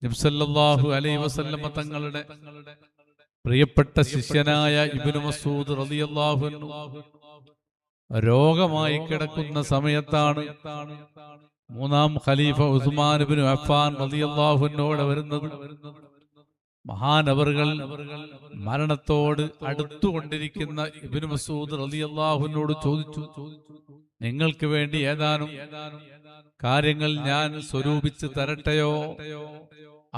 നബി സല്ലല്ലാഹു അലൈഹി വസല്ലമ തങ്ങളുടെ പ്രിയപ്പെട്ട ശിഷ്യനായ ഇബ്നു മസ്ഊദ് റളിയല്ലാഹു അൻഹു രോഗമായി കിടക്കുന്ന സമയത്താണ് മൂന്നാം ഖലീഫ ഉസ്മാൻ ഇബ്നു അഫ്ഫാൻ റളിയല്ലാഹു അൻഹുവോട് വരുന്നത്. മഹാനവറുകൾ മരണത്തോട് അടുത്തുകൊണ്ടിരിക്കുന്ന ഇബ്നു മസ്ഊദ് റളിയല്ലാഹു അൻഹുവോട് ചോദിച്ചു, നിങ്ങൾക്ക് വേണ്ടി ഏതാനും കാര്യങ്ങൾ ഞാൻ സ്വരൂപിച്ച് തരട്ടെയോ?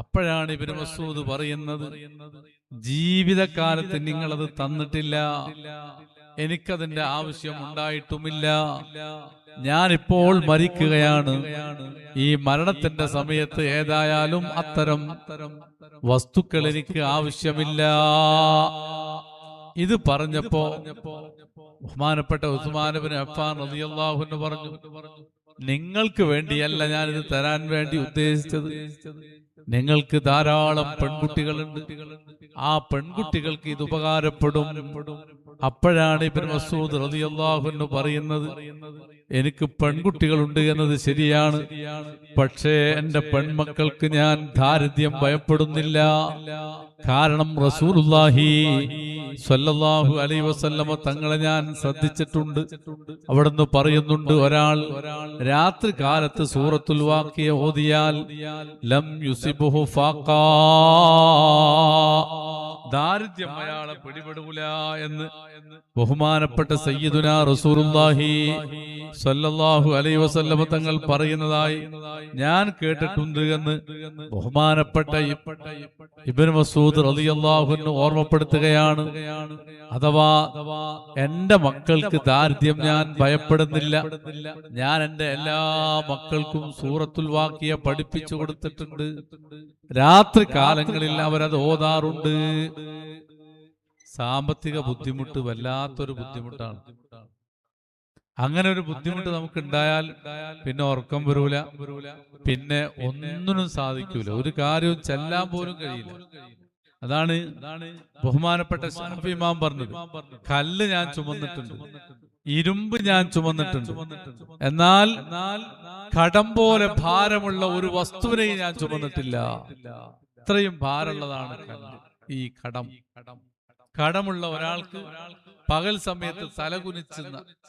അപ്പോഴാണ് ഇബ്നു മസ്ഊദ് പറയുന്നത്, ജീവിതകാലത്ത് നിങ്ങളത് തന്നിട്ടില്ല, എനിക്കതിന്റെ ആവശ്യം ഉണ്ടായിട്ടുമില്ല. ഞാനിപ്പോൾ മരിക്കുകയാണ്. ഈ മരണത്തിന്റെ സമയത്ത് ഏതായാലും അത്തരം വസ്തുക്കൾ എനിക്ക് ആവശ്യമില്ല. ഇത് പറഞ്ഞപ്പോ ബഹുമാനപ്പെട്ട ഉസ്മാൻ ഇബ്നു അഫ്ഫാൻ റളിയല്ലാഹു അൻഹു പറഞ്ഞു, നിങ്ങൾക്ക് വേണ്ടിയല്ല ഞാനിത് തരാൻ വേണ്ടി ഉദ്ദേശിച്ചത്. നിങ്ങൾക്ക് ധാരാളം പെൺകുട്ടികളുണ്ട്, ആ പെൺകുട്ടികൾക്ക് ഇത് ഉപകാരപ്പെടും. അപ്പോഴാണ് ഇബ്നു മസ്ഊദ് റളിയല്ലാഹു അൻഹു പറയുന്നത്, എനിക്ക് പെൺകുട്ടികളുണ്ട് എന്നത് ശരിയാണ്, പക്ഷേ എന്റെ പെൺമക്കൾക്ക് ഞാൻ ദാരിദ്ര്യം ഭയപ്പെടുന്നില്ല. കാരണം റസൂലുള്ളാഹി സ്വല്ലല്ലാഹു അലൈഹി വസല്ലമ തങ്ങളെ ഞാൻ ശ്രദ്ധിച്ചിട്ടുണ്ട്. അവിടുന്ന് പറയുന്നുണ്ട്, ഒരാൾ രാത്രി കാലത്ത് സൂറത്തുൽ വാഖിയ ഓതിയാൽ ലം യുസിബുഹു ഫാഖാ, ദാരിദ്ര്യം അയാളെ പിടിപെടൂല എന്ന് ബഹുമാനപ്പെട്ട സയ്യിദുനാ റസൂലുള്ളാഹി സ്വല്ലല്ലാഹു അലൈഹി വസല്ലമ തങ്ങൾ പറയുന്നതായി ഞാൻ കേട്ടിട്ടുണ്ട് എന്ന് ബഹുമാനപ്പെട്ട ഇബ്നു മസ്ഊദ് റളിയല്ലാഹു അൻഹു ഓർമ്മപ്പെടുത്തുകയാണ്. അഥവാ എന്റെ മക്കൾക്ക് ദാരിദ്ര്യം ഞാൻ ഭയപ്പെടുന്നില്ല. ഞാൻ എന്റെ എല്ലാ മക്കൾക്കും സൂറത്തുൽ വാഖിയ പഠിപ്പിച്ചു കൊടുത്തിട്ടുണ്ട്. രാത്രി കാലങ്ങളിൽ അവരത് ഓതാറുണ്ട്. സാമ്പത്തിക ബുദ്ധിമുട്ട് വല്ലാത്തൊരു ബുദ്ധിമുട്ടാണ്. അങ്ങനെ ഒരു ബുദ്ധിമുട്ട് നമുക്ക് ഉണ്ടായാൽ പിന്നെ ഉറക്കം വരൂല, പിന്നെ ഒന്നിനും സാധിക്കൂല, ഒരു കാര്യവും ചെല്ലാൻ പോലും കഴിയില്ല. അതാണ് ബഹുമാനപ്പെട്ട ശാഫി ഇമാം പറഞ്ഞത്, കല്ല് ഞാൻ ചുമന്നിട്ടുണ്ട്, ഇരുമ്പ് ഞാൻ ചുമന്നിട്ടുണ്ട്, എന്നാൽ കടം പോലെ ഭാരമുള്ള ഒരു വസ്തുവിനെയും ഞാൻ ചുമന്നിട്ടില്ല. ഇത്രയും ഭാരമുള്ളതാണ് കല്ല്. ഈ കടമുള്ള ഒരാൾക്ക് പകൽ സമയത്ത് തലകുനിച്ച്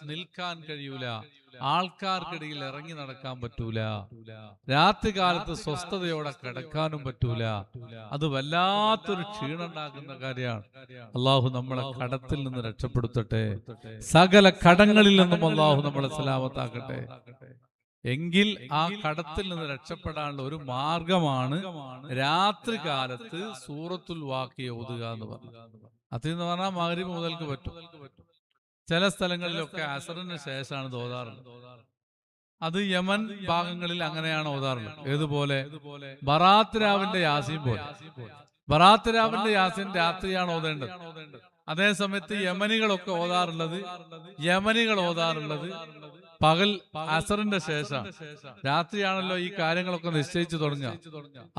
നിൽക്കാൻ കഴിയൂല, ആൾക്കാർക്കിടയിൽ ഇറങ്ങി നടക്കാൻ പറ്റൂല, രാത്രി കാലത്ത് സ്വസ്ഥതയോടെ കിടക്കാനും പറ്റൂല. അത് വല്ലാത്തൊരു ക്ഷീണം ഉണ്ടാക്കുന്ന കാര്യമാണ്. അള്ളാഹു നമ്മളെ കടത്തിൽ നിന്ന് രക്ഷപ്പെടുത്തട്ടെ, സകല കടങ്ങളിൽ നിന്നും അള്ളാഹു നമ്മളെ സലാമത്താക്കട്ടെ. എങ്കിൽ ആ കടത്തിൽ നിന്ന് രക്ഷപ്പെടാനുള്ള ഒരു മാർഗമാണ് രാത്രി കാലത്ത് സൂറത്തുൽ വാഖിയ ഓതുക എന്ന് പറഞ്ഞു. അതെന്ന് പറഞ്ഞാൽ മഗ്രിബ് മുതൽക്ക് പറ്റും. ചില സ്ഥലങ്ങളിലൊക്കെ അസറിന് ശേഷമാണ് ഓതാറുള്ളത്. അത് യമൻ ഭാഗങ്ങളിൽ അങ്ങനെയാണ് ഓതാറുള്ളത്. ഏതുപോലെ ബറാത്ത് രാവിന്റെ യാസീൻ പോലെ. ബറാത്ത് രാവിന്റെ യാസീൻ രാത്രിയാണ് ഓതേണ്ടത്. അതേ സമയത്ത് യമനികൾ ഓതാറുള്ളത് പകൽ അസറിന്റെ ശേഷം. രാത്രിയാണല്ലോ ഈ കാര്യങ്ങളൊക്കെ നിശ്ചയിച്ചു തുടങ്ങുക.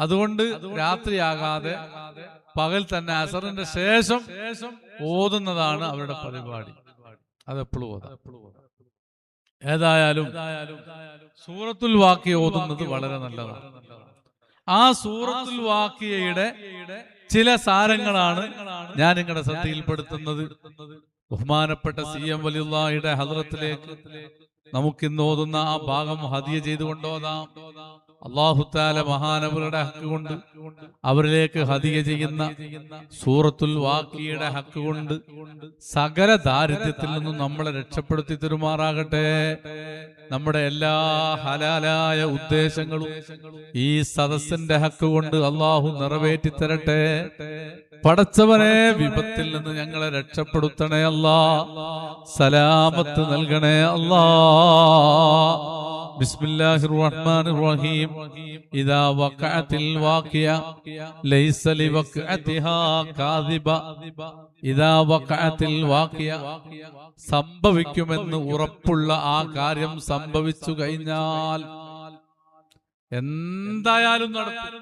അതുകൊണ്ട് രാത്രിയാകാതെ പകൽ തന്നെ അസറിന്റെ ശേഷം ഓതുന്നതാണ് അവരുടെ പരിപാടി. അതെപ്പോഴും ഓതാം. ഏതായാലും സൂറത്തുൽ വാഖിയ ഓതുന്നത് വളരെ നല്ലതാണ്. ആ സൂറത്തുൽ വാഖിയയുടെ ചില സാരങ്ങളാണ് ഞാൻ നിങ്ങളുടെ ശ്രദ്ധയിൽപ്പെടുത്തുന്നത്. ബഹുമാനപ്പെട്ട CM വലിയുള്ളാഹിയുടെ ഹദ്റത്തിലേക്ക് നമുക്കിന്ന് ഓതുന്ന ആ ഭാഗം ഹദിയ ചെയ്തുകൊണ്ടോതാം. അല്ലാഹു തആല മഹാനവരുടെ ഹക്ക് കൊണ്ട് അവരിലേക്ക് ഹദിയ ചെയ്യുന്ന സൂറത്തുൽ വാഖിയയുടെ ഹക്ക് കൊണ്ട് സകല ദാരിദ്ര്യത്തിൽ നിന്നും നമ്മളെ രക്ഷപ്പെടുത്തി തരുമാറാകട്ടെ. നമ്മുടെ എല്ലാ ഹലാലായ ഉദ്ദേശങ്ങളും ഈ സദസ്സിന്റെ ഹക്ക് കൊണ്ട് അല്ലാഹു നിറവേറ്റി തരട്ടെ. പടച്ചവനെ, വിപത്തിൽ നിന്ന് ഞങ്ങളെ രക്ഷപ്പെടുത്തണേ അല്ലാ, സലാമത്ത് നൽകണേ അല്ലാ. ബിസ്മില്ലാഹിർ റഹ്മാനിർ റഹീം. ഇദാ വഖഅത്തിൽ വാഖിയ ലൈസ ലിവഖഅതിഹാ കാദിബ. ഇദാ വഖഅത്തിൽ വാഖിയ, സംഭവിക്കുമെന്ന് ഉറപ്പുള്ള ആ കാര്യം സംഭവിച്ചു കഴിഞ്ഞാൽ എന്തായാലും നടക്കും.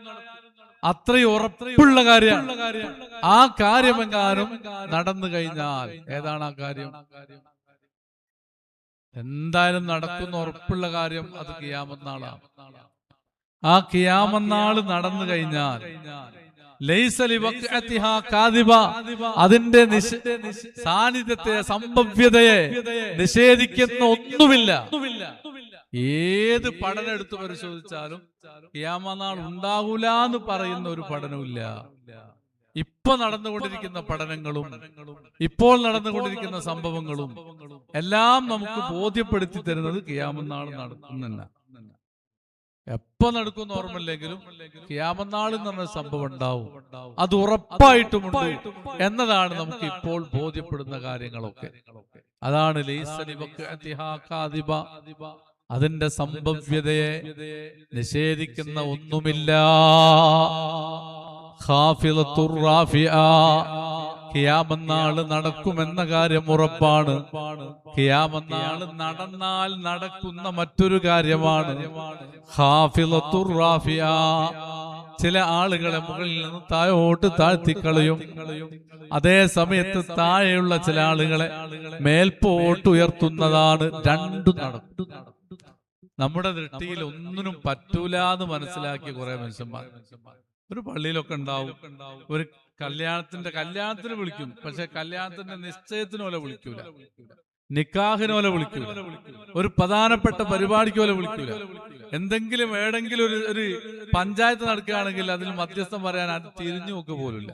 അത്രയും ഉറപ്പുള്ള കാര്യമാണ്. ആ കാര്യമെങ്ങാനും നടന്നു കഴിഞ്ഞാൽ, ഏതാണ് ആ കാര്യം? എന്തായാലും നടക്കുന്ന ഉറപ്പുള്ള കാര്യം, അത് ഖിയാമത്ത് നാളാണ്. ആ ഖിയാമത്ത് നടന്നു കഴിഞ്ഞാൽ ലൈസ ലിവഖഅതിഹാ കാദിബ, അതിന്റെ സാന്നിധ്യത്തെ, സംഭവ്യതയെ നിഷേധിക്കുന്ന ഒന്നുമില്ല. ഏത് പഠനം എടുത്ത് പരിശോധിച്ചാലും ഖിയാമത്ത് നാൾ ഉണ്ടാകൂല എന്ന് പറയുന്ന ഒരു പഠനമില്ല. ഇപ്പൊ നടന്നുകൊണ്ടിരിക്കുന്ന പഠനങ്ങളും ഇപ്പോൾ നടന്നുകൊണ്ടിരിക്കുന്ന സംഭവങ്ങളും എല്ലാം നമുക്ക് ബോധ്യപ്പെടുത്തി തരുന്നത് ഖിയാമത്ത് നാൾ നടക്കുന്നില്ല. എപ്പോ നടക്കുന്ന ഓർമ്മയില്ലെങ്കിലും ഖിയാമത്ത് നാൾ എന്ന് പറഞ്ഞ സംഭവം ഉണ്ടാവും, അത് ഉറപ്പായിട്ടുമുണ്ട് എന്നതാണ് നമുക്ക് ഇപ്പോൾ ബോധ്യപ്പെടുന്ന കാര്യങ്ങളൊക്കെ. അതാണ് ലൈസ ലിവഖഅതിഹാ കാദിബ, അതിന്റെ സംഭവ്യതയെ നിഷേധിക്കുന്ന ഒന്നുമില്ല. ഖാഫിളത്തുർ റാഫിഅ, ഖിയാമത്ത് നാൾ നടക്കുമെന്ന കാര്യം ഉറപ്പാണ്. ഖിയാമത്ത് നാൾ നടന്നാൽ നടക്കുന്ന മറ്റൊരു കാര്യമാണ് ഖാഫിളത്തുർ റാഫിഅ. ചില ആളുകളെ മുകളിൽ നിന്ന് താഴോട്ട് താഴ്ത്തിക്കളയും, അതേ സമയത്ത് താഴെയുള്ള ചില ആളുകളെ മേൽപോട്ട് ഉയർത്തുന്നതാണ്. രണ്ടും നടക്കും. നമ്മുടെ ദൃഷ്ടിയിൽ ഒന്നിനും പറ്റൂല എന്ന് മനസ്സിലാക്കിയ കുറെ മനുഷ്യന്മാർ ഒരു പള്ളിയിലൊക്കെ ഉണ്ടാവും. ഒരു കല്യാണത്തിന് വിളിക്കും, പക്ഷെ കല്യാണത്തിന്റെ നിശ്ചയത്തിന് പോലെ വിളിക്കൂല, നിക്കാഹിന് പോലെ വിളിക്കൂല, ഒരു പ്രധാനപ്പെട്ട പരിപാടിക്ക് പോലെ വിളിക്കൂല. എന്തെങ്കിലും ഏടെങ്കിലും ഒരു പഞ്ചായത്ത് നടക്കുകയാണെങ്കിൽ അതിൽ മധ്യസ്ഥം പറയാൻ അത് തിരിഞ്ഞു നോക്ക് പോലുമില്ല.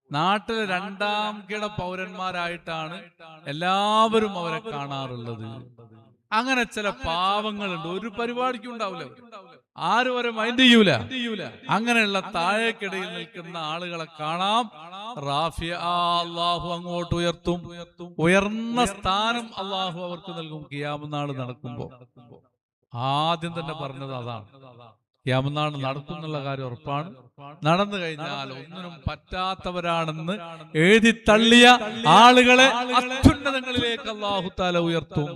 നാട്ടിലെ രണ്ടാം കിട പൗരന്മാരായിട്ടാണ് എല്ലാവരും അവരെ കാണാറുള്ളത്. അങ്ങനെ ചില പാവങ്ങളുണ്ട്, ഒരു പരിപാടിക്കും ഉണ്ടാവില്ല, ആരും അവരെ മൈൻഡ് ചെയ്യൂല. അങ്ങനെയുള്ള താഴേക്കിടയിൽ നിൽക്കുന്ന ആളുകളെ കാണാം. റാഫിഅ, അല്ലാഹു അങ്ങോട്ട് ഉയർത്തും, ഉയർന്ന സ്ഥാനം അല്ലാഹു അവർക്ക് നൽകും. ഖിയാമത്ത് നാൾ നടക്കുമ്പോ ആദ്യം തന്നെ പറഞ്ഞത് അതാണ്. ഖിയാമത്ത് നാൾ നടക്കും എന്നുള്ള കാര്യം ഉറപ്പാണ്. നടന്നു കഴിഞ്ഞാൽ ഒന്നിനും പറ്റാത്തവരാണെന്ന് എഴുതി തള്ളിയ ആളുകളെ അത്യുന്നതങ്ങളിലേക്ക് അല്ലാഹു തആല ഉയർത്തും.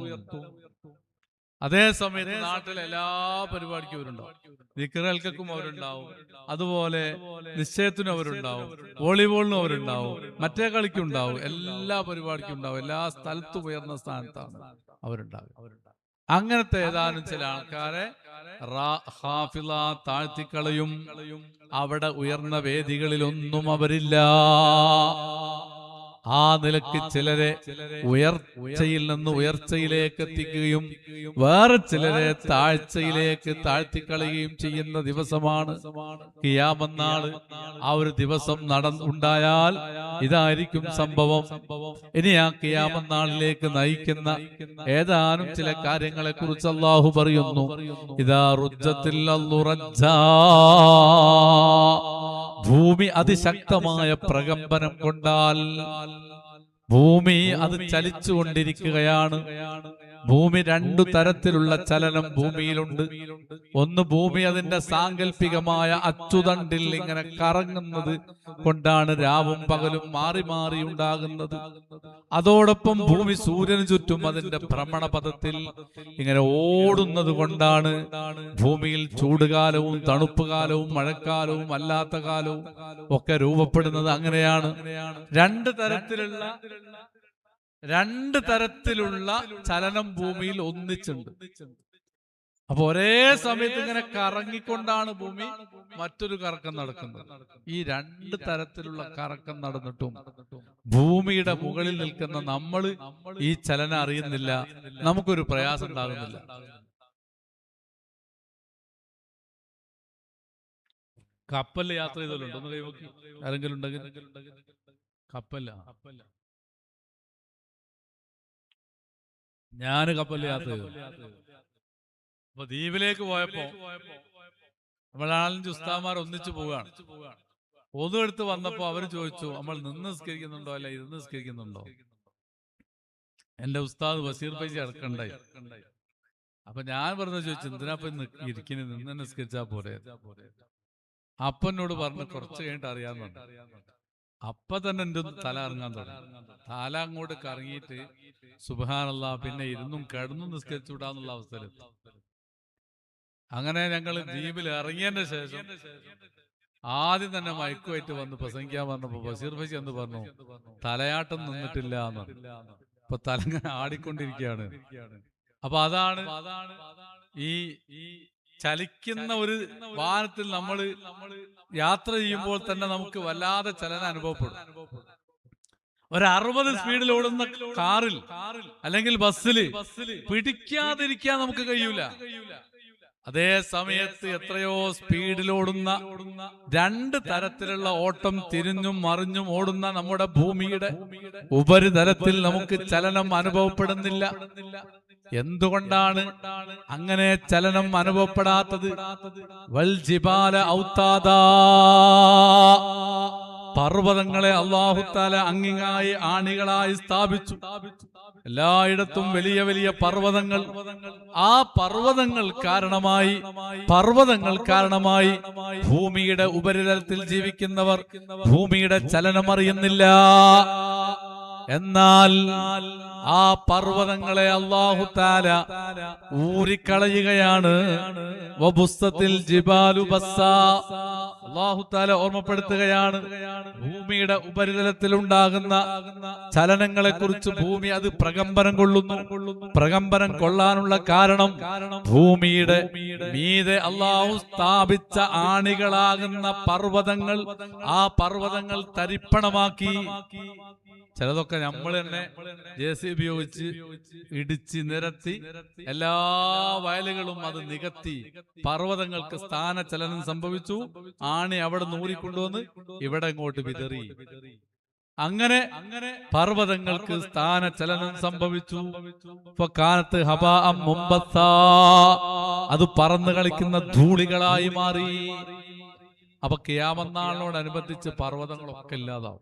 അതേ സമയത്ത് നാട്ടിലെ എല്ലാ പരിപാടിക്കും അവരുണ്ടാവും, ദിക്റുകൾക്കും അവരുണ്ടാവും, അതുപോലെ നിശ്ചയത്തിനും അവരുണ്ടാവും, വോളിബോളിനും അവരുണ്ടാവും, മറ്റേ കളിക്കും ഉണ്ടാവും, എല്ലാ പരിപാടിക്കും ഉണ്ടാവും, എല്ലാ സ്ഥലത്തും ഉയർന്ന സ്ഥാനത്താണ് അവരുണ്ടാവും. അങ്ങനത്തെ ഏതാനും ചില ആൾക്കാരെ ഖാഫിള താഴ്ത്തിക്കളയും. അവിടെ ഉയർന്ന വേദികളിലൊന്നും അവരില്ല. ആ നിലക്ക് ചിലരെ ഉയർച്ചയിൽ നിന്ന് ഉയർച്ചയിലേക്ക് എത്തിക്കുകയും വേറെ ചിലരെ താഴ്ചയിലേക്ക് താഴ്ത്തിക്കളയുകയും ചെയ്യുന്ന ദിവസമാണ് ഖിയാമത്ത് നാൾ. ആ ഒരു ദിവസം ഉണ്ടായാൽ ഇതായിരിക്കും സംഭവം. ഇനി ആ ഖിയാമത്ത് നാളിലേക്ക് നയിക്കുന്ന ഏതാനും ചില കാര്യങ്ങളെ കുറിച്ച് അല്ലാഹു പറയുന്നു. ഇദാ റുജ്ജത്തിൽ അർളു റജ്ജാ, ഭൂമി അതിശക്തമായ പ്രകമ്പനം കൊണ്ടാൽ, ഭൂമി അത് ചലിച്ചുകൊണ്ടിരിക്കുകയാണ്. ഭൂമി രണ്ടു തരത്തിലുള്ള ചലനം ഭൂമിയിലുണ്ട്. ഒന്ന്, ഭൂമി അതിന്റെ സാങ്കല്പികമായ അച്ചുതണ്ടിൽ ഇങ്ങനെ കറങ്ങുന്നത് കൊണ്ടാണ് രാവും പകലും മാറി മാറി ഉണ്ടാകുന്നത്. അതോടൊപ്പം ഭൂമി സൂര്യന് ചുറ്റും അതിന്റെ ഭ്രമണപഥത്തിൽ ഇങ്ങനെ ഓടുന്നത് കൊണ്ടാണ് ഭൂമിയിൽ ചൂടുകാലവും തണുപ്പ് കാലവും മഴക്കാലവും അല്ലാത്ത കാലവും ഒക്കെ രൂപപ്പെടുന്നത്. അങ്ങനെയാണ് രണ്ട് തരത്തിലുള്ള ചലനം ഭൂമിയിൽ ഒന്നിച്ചുണ്ട്. അപ്പൊ ഒരേ സമയത്ത് ഇങ്ങനെ കറങ്ങിക്കൊണ്ടാണ് ഭൂമി മറ്റൊരു കറക്കം നടക്കുന്നത്. ഈ രണ്ട് തരത്തിലുള്ള കറക്കം നടന്നിട്ടും ഭൂമിയുടെ മുകളിൽ നിൽക്കുന്ന നമ്മൾ ഈ ചലനം അറിയുന്നില്ല, നമുക്കൊരു പ്രയാസം ഉണ്ടാകുന്നില്ല. കപ്പലിൽ യാത്ര ചെയ്തല്ലോ, ഒന്ന് കൈവക്കി ആരെങ്കിലും ഉണ്ടെങ്കിൽ. കപ്പല്ല, ഞാന് കപ്പലിൽ യാത്ര ചെയ്തു. അപ്പൊ ദ്വീപിലേക്ക് പോയപ്പോ നമ്മളാണെങ്കിൽ ഉസ്താദ്മാർ ഒന്നിച്ചു പോവുകയാണ്. ഒന്നെടുത്ത് വന്നപ്പോ അവര് ചോദിച്ചു, നമ്മൾ നിന്ന് നിസ്കരിക്കുന്നുണ്ടോ അല്ല ഇരുന്ന് നിസ്കരിക്കുന്നുണ്ടോ? എന്റെ ഉസ്താദ് ബഷീർ ഫൈസി അടക്കണ്ടായി. അപ്പൊ ഞാൻ പറഞ്ഞു ചോദിച്ചു, എന്തിനാപ്പൊ ഇരിക്കുന്നത്, നിന്ന് നിസ്കരിച്ചാ പോരെ? അപ്പനോട് പറഞ്ഞു കുറച്ച് കഴിഞ്ഞിട്ട് അറിയാമെന്നുണ്ട്. അപ്പൊ തന്നെ എന്റെ ഒന്ന് തല ഇറങ്ങാൻ തുടങ്ങി. തല അങ്ങോട്ട് കറങ്ങിയിട്ട് സുബ്ഹാനല്ലാഹ്, പിന്നെ ഇരുന്നും കിടന്നും നിസ്കരിച്ചു വിടാന്നുള്ള അവസ്ഥയിൽ. അങ്ങനെ ഞങ്ങൾ ദ്വീപിൽ ഇറങ്ങിയതിന്റെ ശേഷം ആദ്യം തന്നെ മയക്കുമായിട്ട് വന്ന് പ്രസംഗിക്കാൻ പറഞ്ഞപ്പോ ബഷീർ ഫൈസി എന്ന് പറഞ്ഞു, തലയാട്ടം നിന്നിട്ടില്ല എന്ന്. ഇപ്പൊ തലങ്ങനെ ആടിക്കൊണ്ടിരിക്കുകയാണ്. അപ്പൊ അതാണ് ഈ ചലിക്കുന്ന ഒരു വാഹനത്തിൽ നമ്മൾ യാത്ര ചെയ്യുമ്പോൾ തന്നെ നമുക്ക് വല്ലാതെ ചലനം അനുഭവപ്പെടും. ഒരു 60 സ്പീഡിൽ ഓടുന്ന കാറിൽ അല്ലെങ്കിൽ ബസ്സിൽ പിടിക്കാതിരിക്കാൻ നമുക്ക് കഴിയൂല. അതേ സമയത്ത് എത്രയോ സ്പീഡിലോടുന്ന 2 തരത്തിലുള്ള ഓട്ടം, തിരിഞ്ഞും മറിഞ്ഞും ഓടുന്ന നമ്മുടെ ഭൂമിയുടെ ഉപരിതലത്തിൽ നമുക്ക് ചലനം അനുഭവപ്പെടുന്നില്ല. എന്തുകൊണ്ടാണ് അങ്ങനെ ചലനം അനുഭവപ്പെടാത്തത്? വൽ ജിബാല ഔതാദാ, പർവ്വതങ്ങളെ അല്ലാഹു തആല അങ്ങിങ്ങായി ആണികളായി സ്ഥാപിച്ചു. എല്ലായിടത്തും വലിയ വലിയ പർവ്വതങ്ങൾ. ആ പർവ്വതങ്ങൾ കാരണമായി ഭൂമിയുടെ ഉപരിതലത്തിൽ ജീവിക്കുന്നവർ ഭൂമിയുടെ ചലനം അറിയുന്നില്ല. എന്നാൽ ആ പർവ്വതങ്ങളെ അല്ലാഹു തആല ഊരിക്കളയുകയാണ്. വബുസ്സത്തിൽ ജിബാലു ബസ്സാ, അല്ലാഹു തആല ഓർമ്മപ്പെടുത്തുകയാണ് ഭൂമിയുടെ ഉപരിതലത്തിൽ ഉണ്ടാകുന്ന ചലനങ്ങളെ കുറിച്ച്. ഭൂമി അത് പ്രകമ്പനം കൊള്ളുന്നു. പ്രകമ്പനം കൊള്ളാനുള്ള കാരണം ഭൂമിയുടെ മീതെ അല്ലാഹു സ്ഥാപിച്ച ആണികളാകുന്ന പർവ്വതങ്ങൾ, ആ പർവ്വതങ്ങൾ തരിപ്പണമാക്കി. ചിലതൊക്കെ നമ്മൾ തന്നെ JCB ഉപയോഗിച്ച് ഇടിച്ച് നിരത്തി എല്ലാ വയലുകളും അത് നികത്തി പർവ്വതങ്ങൾക്ക് സ്ഥാനചലനം സംഭവിച്ചു. ആണി അവിടെ നൂറിക്കൊണ്ടുവന്ന് ഇവിടെ ഇങ്ങോട്ട് വിതറി. അങ്ങനെ പർവ്വതങ്ങൾക്ക് സ്ഥാനചലനം സംഭവിച്ചു. അത് പറന്നു കളിക്കുന്ന ധൂളികളായി മാറി. അപ്പൊ ഖിയാമത്ത് നാളിനോടനുബന്ധിച്ച് പർവ്വതങ്ങളൊക്കെ ഇല്ലാതാവും.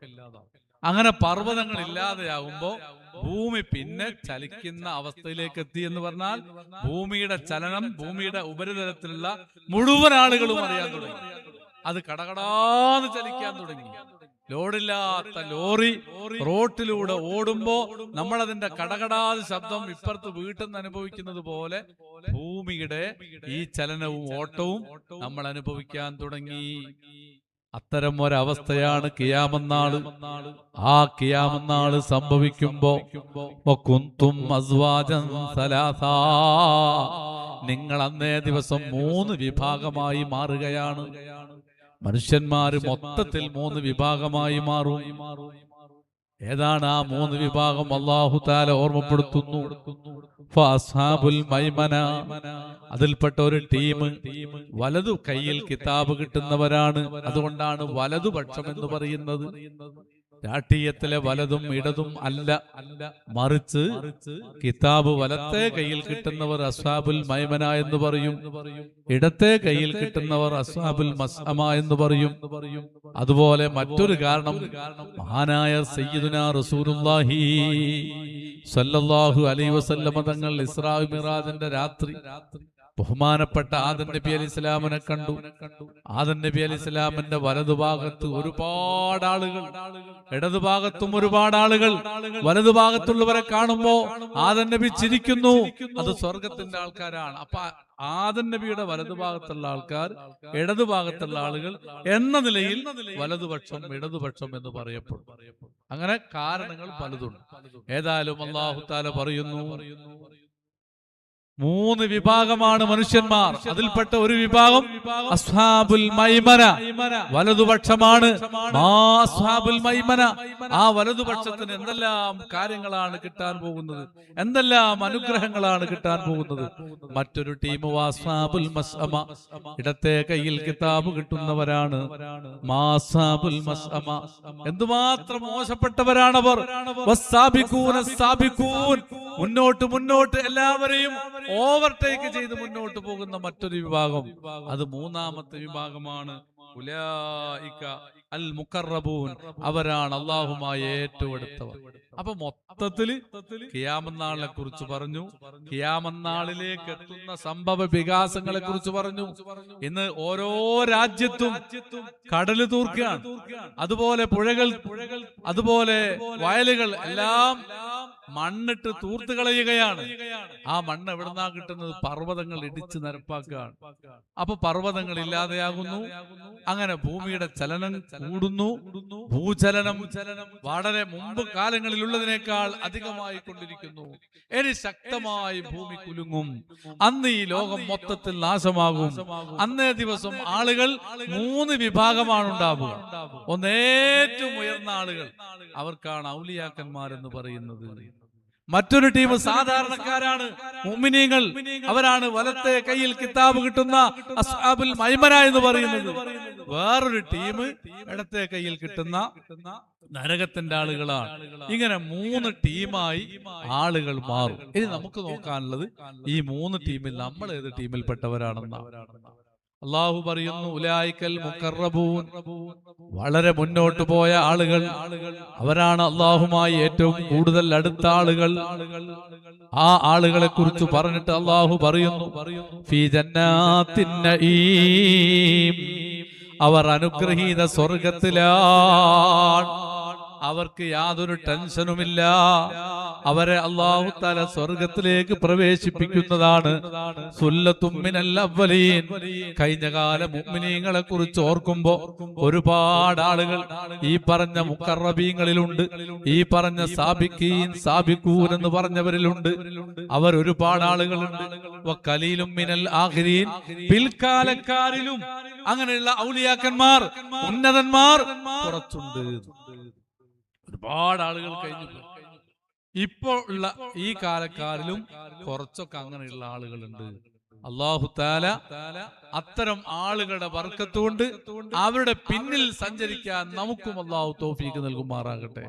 അങ്ങനെ പർവ്വതങ്ങൾ ഇല്ലാതെയാകുമ്പോ ഭൂമി പിന്നെ ചലിക്കുന്ന അവസ്ഥയിലേക്ക് എത്തി എന്ന് പറഞ്ഞാൽ ഭൂമിയുടെ ചലനം ഭൂമിയുടെ ഉപരിതലത്തിലുള്ള മുഴുവൻ ആളുകളും അറിയാൻ തുടങ്ങി. അത് കടകടാന്ന് ചലിക്കാൻ തുടങ്ങി. ലോഡില്ലാത്ത ലോറി റോട്ടിലൂടെ ഓടുമ്പോ നമ്മൾ അതിന്റെ കടകടാതെ ശബ്ദം ഇപ്പുറത്ത് വീട്ടിൽ നിന്ന് അനുഭവിക്കുന്നത് പോലെ ഭൂമിയുടെ ഈ ചലനവും ഓട്ടവും നമ്മൾ അനുഭവിക്കാൻ തുടങ്ങി. അത്തരം ഒരവസ്ഥയാണ് ഖിയാമത്ത് നാള്. ആ ഖിയാമത്ത് നാള് സംഭവിക്കുമ്പോ വകുന്തും അസ്വാജൻ സലാസാ, നിങ്ങൾ അന്നേ ദിവസം 3 വിഭാഗമായി മാറുകയാണ്. മനുഷ്യന്മാര് മൊത്തത്തിൽ 3 വിഭാഗമായി മാറും. ഏതാണ് ആ 3 വിഭാഗം? അല്ലാഹു തആല ഓർമ്മപ്പെടുത്തുന്നു. ഫഅസ്ഹാബുൽ മൈമന, അതിൽപ്പെട്ട ഒരു ടീം വലതു കയ്യിൽ കിതാബ് കിട്ടുന്നവരാണ്. അതുകൊണ്ടാണ് വലതുപക്ഷം എന്ന് പറയുന്നത്. രാഷ്ട്രീയത്തിലെ വലതും ഇടതും അല്ല, മറിച്ച് കിതാബ് വലത്തെ കയ്യിൽ കിട്ടുന്നവർ അസ്ഹാബുൽ മൈമന എന്ന് പറയും, ഇടത്തെ കയ്യിൽ കിട്ടുന്നവർ അസ്ഹാബുൽ മസ്അമ എന്ന് പറയും. അതുപോലെ മറ്റൊരു കാരണം മഹാനായ സയ്യിദുനാ റസൂലുള്ളാഹി സ്വല്ലല്ലാഹു അലൈഹി വസല്ലമ തങ്ങൾ ഇസ്രാ മിറാജിന്റെ രാത്രി ബഹുമാനപ്പെട്ട ആദം നബി അലൈഹിസ്സലാമിനെ കണ്ടു. ആദം നബി അലൈഹിസ്സലാമിന്റെ വലതുഭാഗത്ത് ഒരുപാട് ആളുകൾ, ഇടതുഭാഗത്തും ഒരുപാട് ആളുകൾ. വലതുഭാഗത്തുള്ളവരെ കാണുമ്പോ ആദം നബി ചിരിക്കുന്നു. അത് സ്വർഗത്തിന്റെ ആൾക്കാരാണ്. അപ്പൊ ആദം നബിയുടെ വലതുഭാഗത്തുള്ള ആൾക്കാർ, ഇടതുഭാഗത്തുള്ള ആളുകൾ എന്ന നിലയിൽ വലതുപക്ഷം ഇടതുപക്ഷം എന്ന് പറയപ്പെടും. അങ്ങനെ കാരണങ്ങൾ പലതുണ്ട്. ഏതായാലും അല്ലാഹു തആല പറയുന്നു 3 വിഭാഗമാണ് മനുഷ്യന്മാർ. അതിൽപ്പെട്ട ഒരു വിഭാഗം അസ്ഹാബുൽ മൈമന, വലതുപക്ഷമാണ്. അസ്ഹാബുൽ മൈമന, ആ വലതുപക്ഷത്തിന് എന്തെല്ലാം കാര്യങ്ങളാണ് കിട്ടാൻ പോകുന്നത്, എന്തെല്ലാം അനുഗ്രഹങ്ങളാണ് കിട്ടാൻ പോകുന്നത്. മറ്റൊരു ടീം അസ്ഹാബുൽ മസ്അമ, ഇടത്തെ കയ്യിൽ കിതാബ് കിട്ടുന്നവരാണ്. അസ്ഹാബുൽ മസ്അമ, എന്തുമാത്രം മോശപ്പെട്ടവരാണവർ. മുന്നോട്ട് എല്ലാവരെയും ഓവർടേക്ക് ചെയ്ത് മുന്നോട്ട് പോകുന്ന മറ്റൊരു വിഭാഗം, അത് 3ാമത്തെ വിഭാഗമാണ്. ഉലൈക അൽ മുഖറബൂൻ, അവരാണ് അല്ലാഹുമായി ഏറ്റവും അടുത്തവർ. അപ്പൊ മൊത്തത്തില് ഖിയാമത്ത് നാളിനെ കുറിച്ച് പറഞ്ഞു, ഖിയാമത്ത് നാളിലേക്ക് എത്തുന്ന സംഭവ വികാസങ്ങളെ കുറിച്ച് പറഞ്ഞു. ഇന്ന് ഓരോ രാജ്യത്തും കടല് തൂർക്കുകയാണ്, അതുപോലെ പുഴകൾ, അതുപോലെ വയലുകൾ എല്ലാം മണ്ണിട്ട് തൂർത്ത് കളയുകയാണ്. ആ മണ്ണ് എവിടുന്നാ കിട്ടുന്നത്? പർവ്വതങ്ങൾ ഇടിച്ച് നിരപ്പാക്കുകയാണ്. അപ്പൊ പർവ്വതങ്ങൾ ഇല്ലാതെയാകുന്നു. അങ്ങനെ ഭൂമിയുടെ ചലനം കൂടുന്നു. ഭൂചലനം വളരെ മുമ്പ് കാലങ്ങളിൽ കാലങ്ങളിലുള്ളതിനേക്കാൾ അധികമായി കൊണ്ടിരിക്കുന്നു. ഇനി ശക്തമായി ഭൂമി കുലുങ്ങും. അന്ന് ഈ ലോകം മൊത്തത്തിൽ നാശമാകും. അന്നേ ദിവസം ആളുകൾ 3 വിഭാഗമാണ് ഉണ്ടാവുക. ഒന്ന്, ഏറ്റവും ഉയർന്ന ആളുകൾ, അവർക്കാണ് ഔലിയാക്കന്മാരെന്ന് പറയുന്നത്. മറ്റൊരു ടീം സാധാരണക്കാരാണ്, മുഅ്മിനീങ്ങൾ. അവരാണ് വലത്തെ കയ്യിൽ കിതാബ് കിട്ടുന്ന അസ്ഹാബുൽ മൈമന എന്ന് പറയുന്നത്. വേറൊരു ടീം ഇടത്തെ കയ്യിൽ കിട്ടുന്ന നരകത്തിന്റെ ആളുകളാണ്. ഇങ്ങനെ 3 ടീമായി ആളുകൾ മാറും. ഇനി നമുക്ക് നോക്കാനുള്ളത് ഈ 3 ടീമിൽ നമ്മൾ ഏത് ടീമിൽപ്പെട്ടവരാണെന്നാണ്. അള്ളാഹു പറയുന്നു, ഉലൈകൽ മുഖറബൂൻ, വളരെ മുന്നോട്ട് പോയ ആളുകൾ, അവരാണ് അള്ളാഹുമായി ഏറ്റവും കൂടുതൽ അടുത്ത ആളുകൾ. ആ ആളുകളെ കുറിച്ച് പറഞ്ഞിട്ട് അള്ളാഹു പറയുന്നു, ഫീ ജന്നാത്തിൻ നഈം, അവർ അനുഗ്രഹീത സ്വർഗത്തിലാണ്. അവർക്ക് യാതൊരു ടെൻഷനുമില്ല. അവരെ അല്ലാഹു തആല സ്വർഗത്തിലേക്ക് പ്രവേശിപ്പിക്കുന്നതാണ്. സുല്ലത്തും മിനൽ അവ്വലീൻ, കഴിഞ്ഞ കാല മുഅ്മിനീങ്ങളെ കുറിച്ച് ഓർക്കുമ്പോ ഒരുപാട് ആളുകൾ ഈ പറഞ്ഞ മുഖറബീങ്ങളിലുണ്ട്, ഈ പറഞ്ഞ സാബിഖീൻ സാബിഖൂൻ എന്ന് പറഞ്ഞവരിലുണ്ട്. അവർ ഒരുപാട് ആളുകളുണ്ട്. വഖലീലും മിനൽ ആഖിരീൻ, പിൽക്കാലക്കാരിലും അങ്ങനെയുള്ള ഔലിയാക്കന്മാർ, ഉന്നതന്മാർ കുറച്ചുണ്ട്. ഒരുപാട് ആളുകൾ കഴിഞ്ഞു. ഇപ്പോൾ ഉള്ള ഈ കാലക്കാരിലും കുറച്ചൊക്കെ അങ്ങനെയുള്ള ആളുകളുണ്ട്. അല്ലാഹു തആല അത്തരം ആളുകളുടെ ബർക്കത്ത് കൊണ്ട് അവരുടെ പിന്നിൽ സഞ്ചരിക്കാൻ നമുക്കും അല്ലാഹു തൗഫീഖ് നൽകുമാറാകട്ടെ.